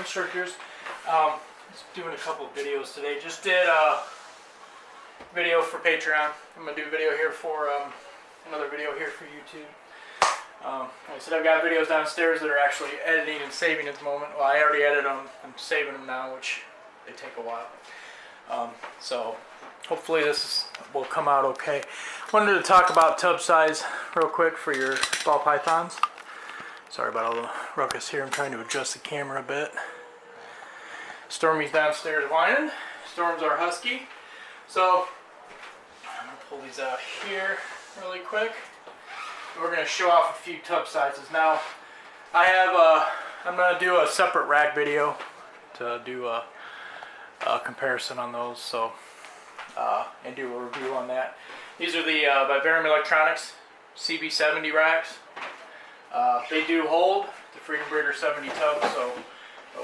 Constrictors. Just doing a couple of videos today. Just did a video for Patreon. I'm going to do a video here for another video here for YouTube. Like I said, I've got videos downstairs that are actually editing and saving at the moment. Well, I already edited them. I'm saving them now, which they take a while. So hopefully this will come out okay. Wanted to talk about tub size real quick for your ball pythons. Sorry about all the ruckus here. I'm trying to adjust the camera a bit. Stormy's downstairs whining. Storm's our husky. So I'm going to pull these out here really quick. We're going to show off a few tub sizes. Now I have I'm going to do a separate rack video to do a comparison on those, so and do a review on that. These are the Vivarium Electronics CB70 racks. They do hold the Freedom Breeder 70 tubs, so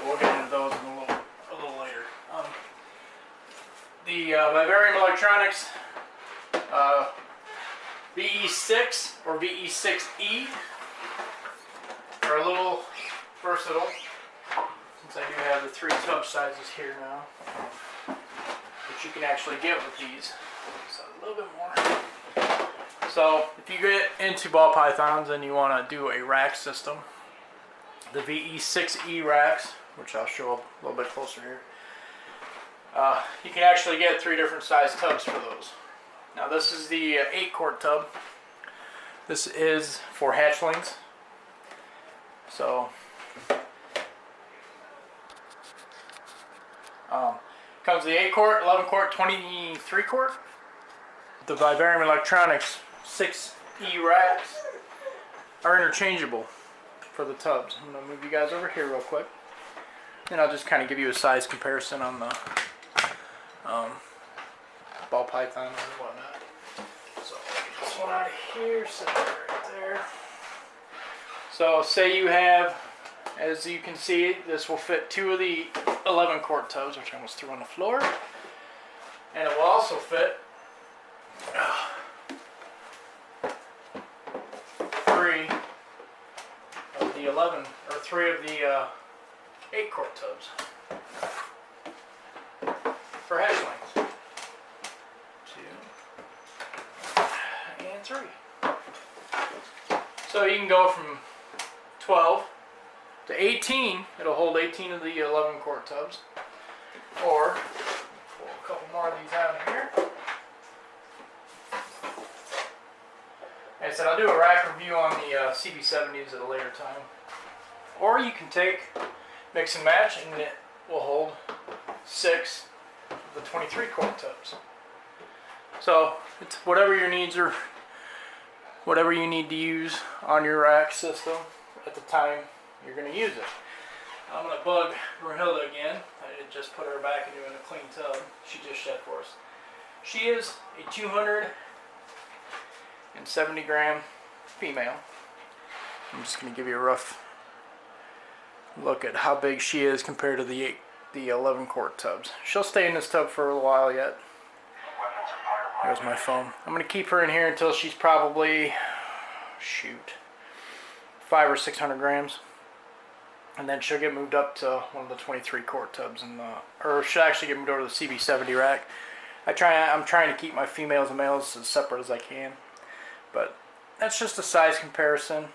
we'll get into those in a little later. The Vivarium Electronics VE6 or VE6E are a little versatile, since I do have the 3 tub sizes here now, which you can actually get with these. So a little bit more. So if you get into ball pythons and you want to do a rack system, the VE6E racks, which I'll show up a little bit closer here, you can actually get 3 different size tubs for those. Now this is the 8-quart tub. This is for hatchlings. So comes the 8-quart, 11-quart, 23-quart. The Vivarium Electronics 6E racks are interchangeable for the tubs. I'm going to move you guys over here real quick, and I'll just kind of give you a size comparison on the ball pythons and whatnot. So get this one out of here, set that right there. So say you have, as you can see, this will fit 2 of the 11-quart tubs, which I almost threw on the floor, and it will also fit 3 of the 11 or 3 of the 8-quart tubs for hatchlings. 2 and 3. So you can go from 12 to 18. It'll hold 18 of the 11-quart tubs. Or pull a couple more of these out here. Like I said, I'll do a rack review on the CB70s at a later time. Or you can take, mix and match, and it will hold 6 of the 23-quart tubs. So it's whatever your needs are, whatever you need to use on your rack system at the time you're going to use it. I'm going to bug Brunhilde again. I did just put her back into a clean tub. She just shed for us. She is a 270 gram female. I'm just going to give you a rough look at how big she is compared to the 11-quart tubs. She'll stay in this tub for a while yet. There's my phone. I'm going to keep her in here until she's probably, 500 or 600 grams. And then she'll get moved up to one of the 23-quart tubs, or she'll actually get moved over to the CB70 rack. I'm trying to keep my females and males as separate as I can. But that's just a size comparison.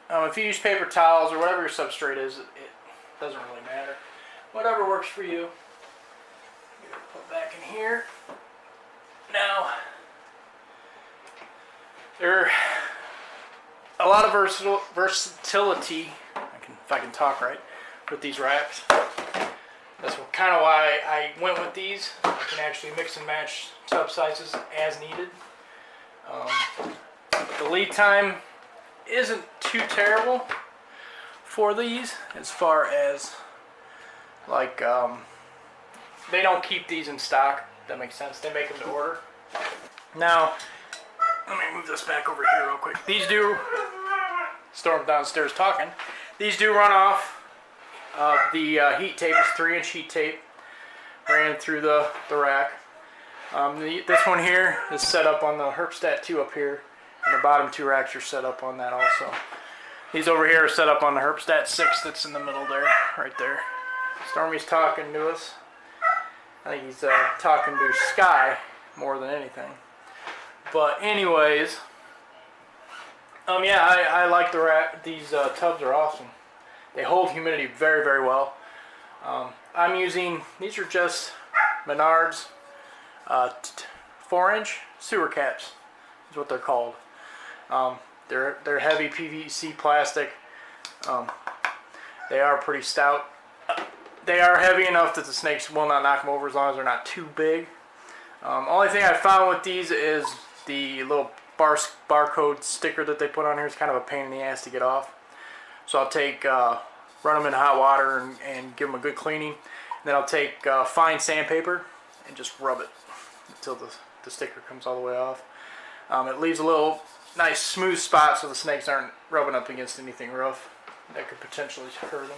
If you use paper towels or whatever your substrate is, it doesn't really matter. Whatever works for you. Put back in here. Now, there are a lot of versatility, if I can talk right, with these racks. That's kind of why I went with these. I can actually mix and match tub sizes as needed. The lead time isn't too terrible for these, as far as like they don't keep these in stock. That makes sense. They make them to order. Now, let me move this back over here real quick. These do, Storm downstairs talking. These do run off the heat tape. It's 3-inch heat tape ran through the rack. This one here is set up on the Herpstat 2 up here, and the bottom 2 racks are set up on that also. These over here are set up on the Herpstat 6 that's in the middle there, right there. Stormy's talking to us. I think he's talking to Sky more than anything. But anyways, yeah, I like these tubs are awesome. They hold humidity very, very well. I'm using, these are just Menards 4-inch sewer caps is what they're called. They're heavy PVC plastic. They are pretty stout. They are heavy enough that the snakes will not knock them over as long as they're not too big. Only thing I found with these is the little barcode sticker that they put on here is kind of a pain in the ass to get off. So I'll take, run them in hot water and give them a good cleaning. And then I'll take fine sandpaper and just rub it until the sticker comes all the way off. It leaves a little nice smooth spot so the snakes aren't rubbing up against anything rough that could potentially hurt them.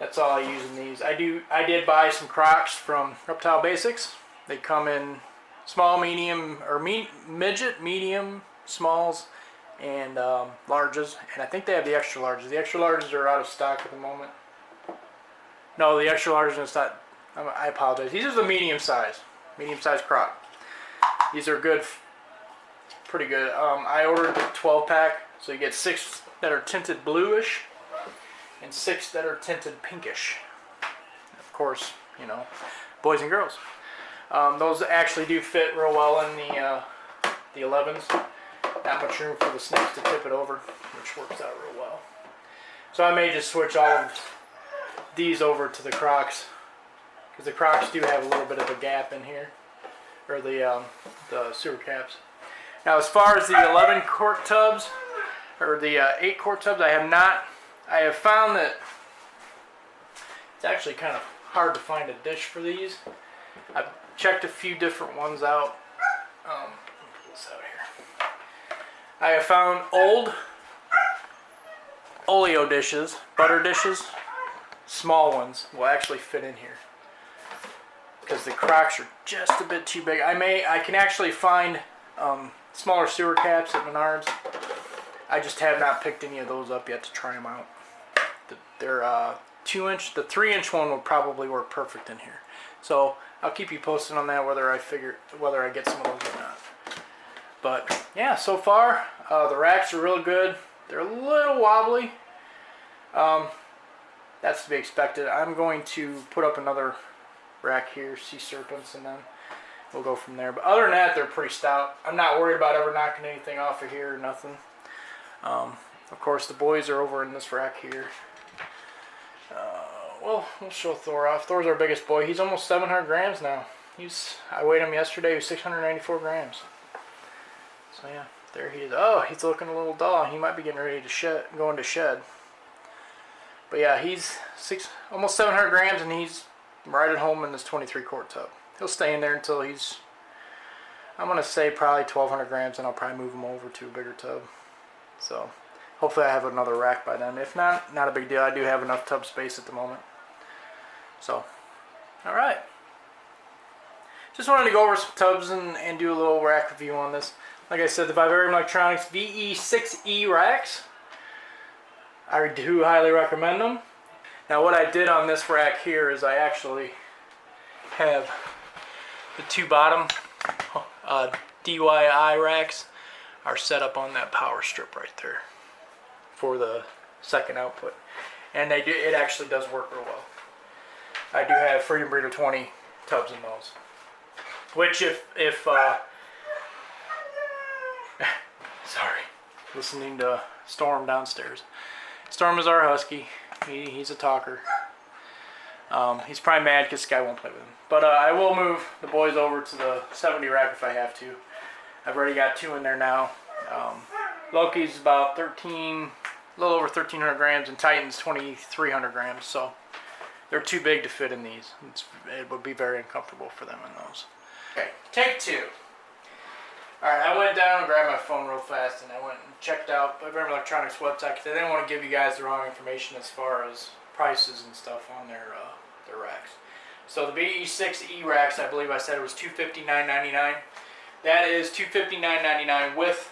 That's all I use in these. I did buy some Crocs from Reptile Basics. They come in small, medium, or midget, medium, smalls, and larges. And I think they have the extra larges. The extra larges are out of stock at the moment. No, the extra larges is not. I apologize. These are the medium size Croc. These are good, pretty good. I ordered the 12-pack, so you get 6 that are tinted bluish and 6 that are tinted pinkish. Of course, you know, boys and girls. Those actually do fit real well in the 11s. Not much room for the snakes to tip it over, which works out real well. So I may just switch all of these over to the Crocs, because the Crocs do have a little bit of a gap in here, or the sewer caps. Now, as far as the 11 quart tubs or the 8 quart tubs, I have found that it's actually kind of hard to find a dish for these. I've checked a few different ones out. Pull this out here. I have found old oleo dishes, butter dishes, small ones will actually fit in here, because the Crocs are just a bit too big. I can actually find smaller sewer caps at Menards. I just have not picked any of those up yet to try them out. They're 2-inch. The 3-inch one will probably work perfect in here. So I'll keep you posted on that, whether I get some of those or not. But yeah, so far the racks are real good. They're a little wobbly. That's to be expected. I'm going to put up another rack here, sea serpents, and then we'll go from there. But other than that, they're pretty stout. I'm not worried about ever knocking anything off of here or nothing. Of course, the boys are over in this rack here. Well, we'll show Thor off. Thor's our biggest boy. He's almost 700 grams now. I weighed him yesterday. He was 694 grams. So yeah, there he is. Oh, he's looking a little dull. He might be getting ready to go into shed. But yeah, he's almost 700 grams, and he's right at home in this 23 quart tub. He'll stay in there until he's, I'm going to say probably 1,200 grams, and I'll probably move him over to a bigger tub. So hopefully I have another rack by then. If not, not a big deal. I do have enough tub space at the moment. So, alright. Just wanted to go over some tubs and do a little rack review on this. Like I said, the Vivarium Electronics VE6E racks. I do highly recommend them. Now what I did on this rack here is I actually have the 2 bottom DIY racks are set up on that power strip right there for the second output. And it actually does work real well. I do have Freedom Breeder 20 tubs in those. Which if sorry, listening to Storm downstairs. Storm is our husky. He's a talker. He's probably mad because Sky won't play with him. But I will move the boys over to the 70 rack if I have to. I've already got 2 in there now. Loki's about a little over 1,300 grams, and Titan's 2,300 grams. So they're too big to fit in these. It would be very uncomfortable for them in those. Okay, take 2. Alright, I went down and grabbed my phone real fast, and I went and checked out Vivarium Electronics website, because I didn't want to give you guys the wrong information as far as prices and stuff on their racks. So the VE6E racks, I believe I said it was $259.99. That is $259.99 with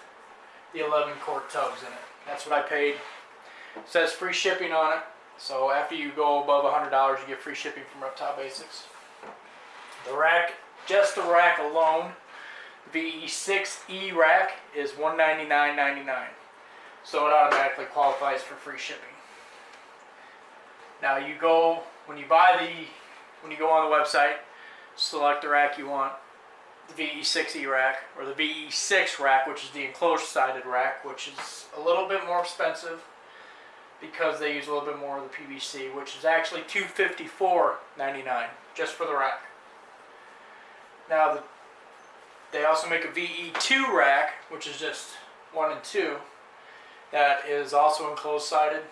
the 11 quart tubs in it. That's what I paid. It says free shipping on it. So after you go above $100, you get free shipping from Reptile Basics. The rack, just the rack alone, VE6E rack is $199.99. So it automatically qualifies for free shipping. Now you go, when you go on the website, select the rack you want, the VE6E rack, or the VE6 rack, which is the enclosed sided rack, which is a little bit more expensive because they use a little bit more of the PVC, which is actually $254.99 just for the rack. Now they also make a VE2 rack, which is just 1 and 2, that is also enclosed sided.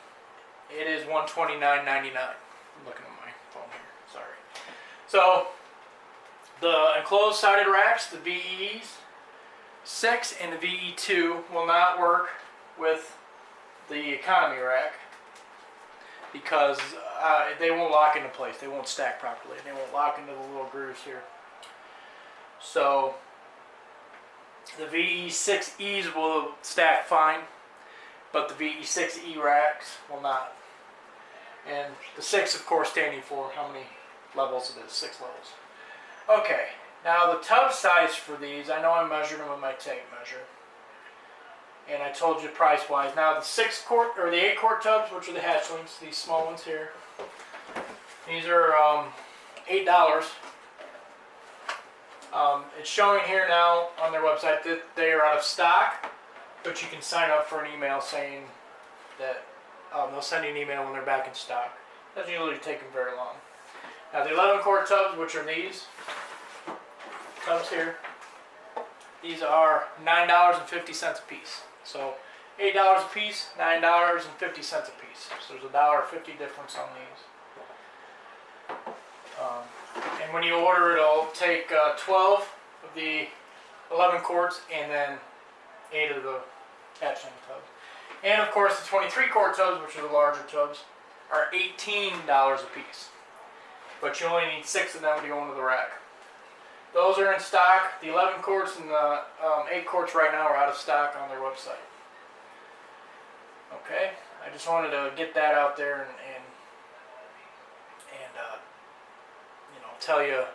It is $129.99. I'm looking at my phone here, sorry. So the enclosed sided racks, the VE6 and the VE2, will not work with the economy rack because they won't lock into place. They won't stack properly. They won't lock into the little grooves here. So the VE6Es will stack fine, but the VE6E racks will not. And the 6, of course, standing for how many levels it is, 6 levels. Okay, now the tub size for these, I know I measured them with my tape measure, and I told you price wise. Now the 6 quart or the 8 quart tubs, which are the hatchlings, these small ones here, these are $8. It's showing here now on their website that they are out of stock, but you can sign up for an email saying that they'll send you an email when they're back in stock. Doesn't usually take them very long. Now the 11 quart tubs, which are these tubs here, these are $9.50 a piece. So $8 a piece, $9.50 a piece. So there's a $1.50 difference on these. And when you order, it'll take 12 of the 11 quarts and then 8 of the hatchling tubs. And of course the 23 quart tubs, which are the larger tubs, are $18 a piece. But you only need 6 of them to go into the rack. Those are in stock. The 11 quarts and the 8 quarts right now are out of stock on their website. Okay, I just wanted to get that out there and tell you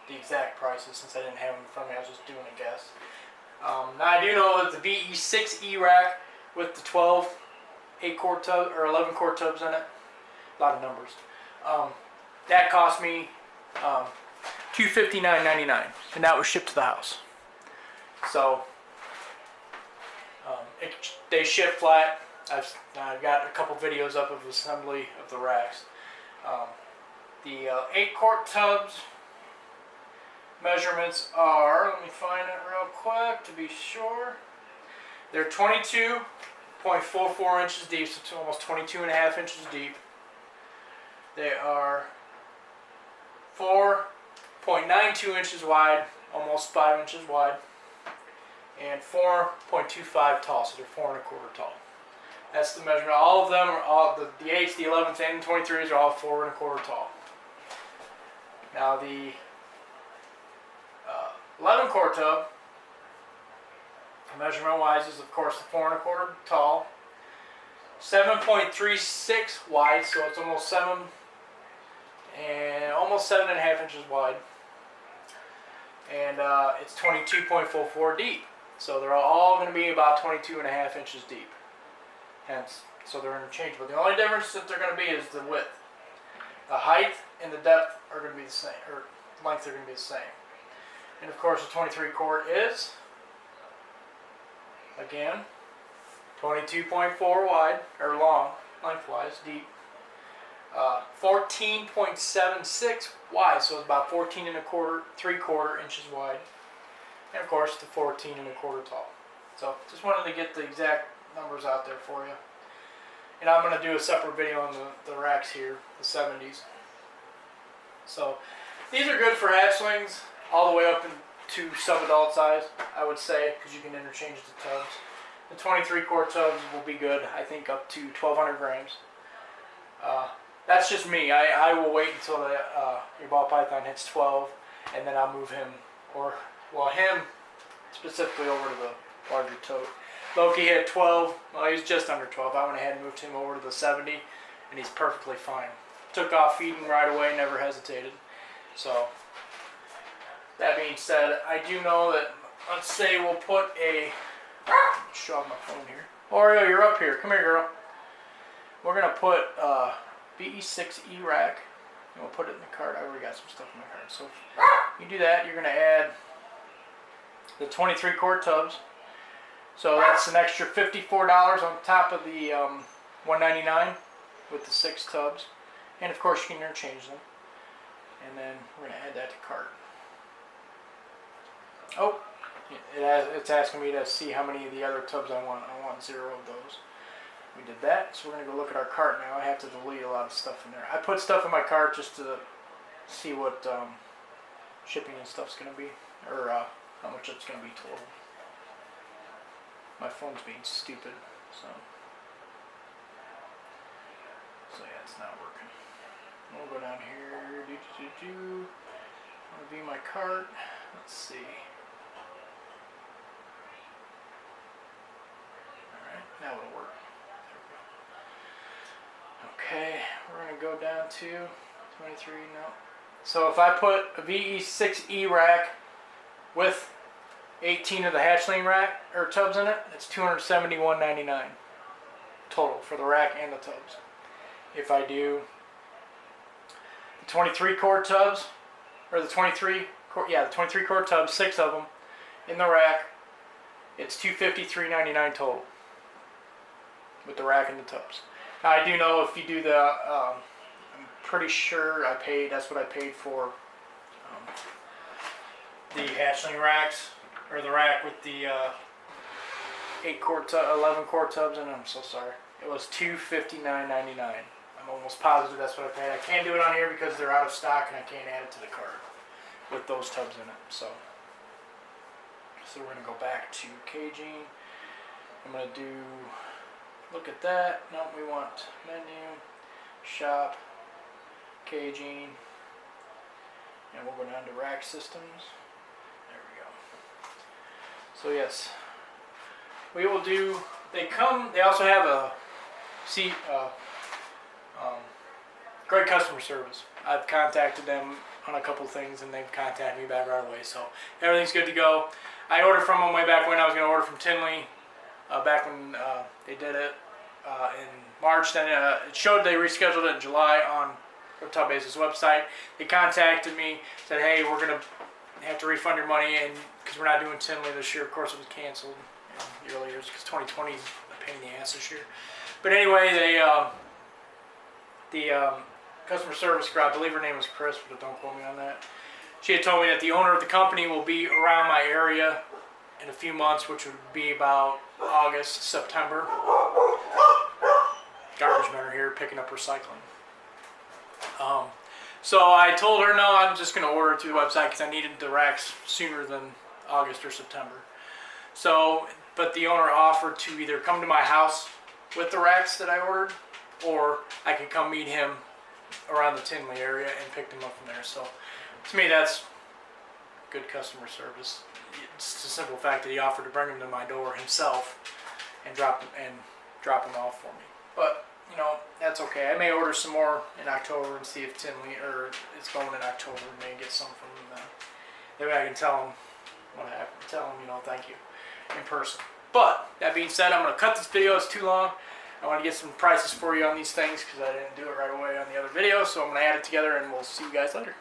the exact prices since I didn't have them in front of me. I was just doing a guess. Now I do know that the VE6E rack with the 12 8 quart tub or 11 quart tubs in it, a lot of numbers, that cost me $259.99, and that was shipped to the house. So they ship flat. I've got a couple videos up of assembly of the racks. The 8 quart tubs measurements are, let me find it real quick to be sure. They're 22.44 inches deep, so it's almost 22.5 inches deep. They are 4.92 inches wide, almost 5 inches wide, and 4.25 tall, so they're 4 1/4 tall. That's the measurement. All of them are all the 8s, the 11s, and the 23s are all 4 1/4 tall. Now the 11 quart tub, measurement wise, is of course the 4 1/4 tall, 7.36 wide, so it's almost 7.5 inches wide, and it's 22.44 deep. So they're all going to be about 22.5 inches deep. Hence, so they're interchangeable. The only difference that they're going to be is the width. The height and the depth are going to be the same, or length are going to be the same. And of course, the 23 quart is, again, 22.4 wide, or long, lengthwise, deep. 14.76 wide, so it's about 14 1/4, 3/4 inches wide. And of course, the 14 1/4 tall. So, just wanted to get the exact numbers out there for you. And I'm going to do a separate video on the racks here, the 70s. So, these are good for hatchlings all the way up into sub-adult size, I would say, because you can interchange the tubs. The 23 quart tubs will be good, I think, up to 1,200 grams. That's just me. I will wait until your ball python hits 12, and then I'll move him, him specifically, over to the larger tote. Loki had 12. Well, he was just under 12. I went ahead and moved him over to the 70, and he's perfectly fine. Took off feeding right away, never hesitated. So, that being said, I do know that, let's say we'll put a, show off my phone here. Oreo, you're up here. Come here, girl. We're going to put BE6E rack, and we'll put it in the cart. I already got some stuff in my cart. So, if you do that, you're going to add the 23 quart tubs. So that's an extra $54 on top of the $199 with the 6 tubs. And of course you can interchange them. And then we're going to add that to cart. Oh, it's asking me to see how many of the other tubs I want. I want 0 of those. We did that, so we're going to go look at our cart now. I have to delete a lot of stuff in there. I put stuff in my cart just to see what shipping and stuff's going to be, or how much it's going to be total. My phone's being stupid, so yeah, it's not working. We'll go down here. I'll view my cart. Let's see. Alright, now it'll work. There we go. Okay, we're going to go down to 23. No. So if I put a VE6E rack with 18 of the hatchling rack or tubs in it, it's $271.99 total for the rack and the tubs. If I do the 23 quart tubs, or the 23 quart tubs, 6 of them in the rack, it's $253.99 total with the rack and the tubs. Now I do know if you do the, I'm pretty sure that's what I paid for the hatchling racks, or the rack with the 11 quart tubs in it. I'm so sorry. It was $259.99. I'm almost positive that's what I paid. I can't do it on here because they're out of stock and I can't add it to the cart with those tubs in it. So we're going to go back to caging. I'm going to look at that. No, we want menu, shop, caging, and we'll go down to rack systems. There we go. So yes, we will do, they also have a great customer service. I've contacted them on a couple things and they've contacted me back right away, so everything's good to go. I ordered from them way back when I was going to order from Tinley, back when they did it in March. Then it showed they rescheduled it in July on Tub Base's website. They contacted me, said, hey, we're going to have to refund your money, and because we're not doing Tinley this year. Of course, it was canceled in the early years because 2020 is a pain in the ass this year. But anyway, the customer service girl, I believe her name was Chris, but don't quote me on that. She had told me that the owner of the company will be around my area in a few months, which would be about August, September. Garbage men are here picking up recycling. So I told her, no, I'm just going to order it through the website because I needed the racks sooner than August or September. So, but the owner offered to either come to my house with the racks that I ordered, or I could come meet him around the Tinley area and pick them up from there. So to me, that's good customer service. It's the simple fact that he offered to bring them to my door himself and drop them off for me. But you know, that's okay. I may order some more in October and see if Tinley, or it's going in October, and maybe get some from them. Maybe I can tell them what happened. Tell them, you know, thank you in person. But that being said, I'm going to cut this video. It's too long. I want to get some prices for you on these things because I didn't do it right away on the other video. So I'm going to add it together and we'll see you guys later.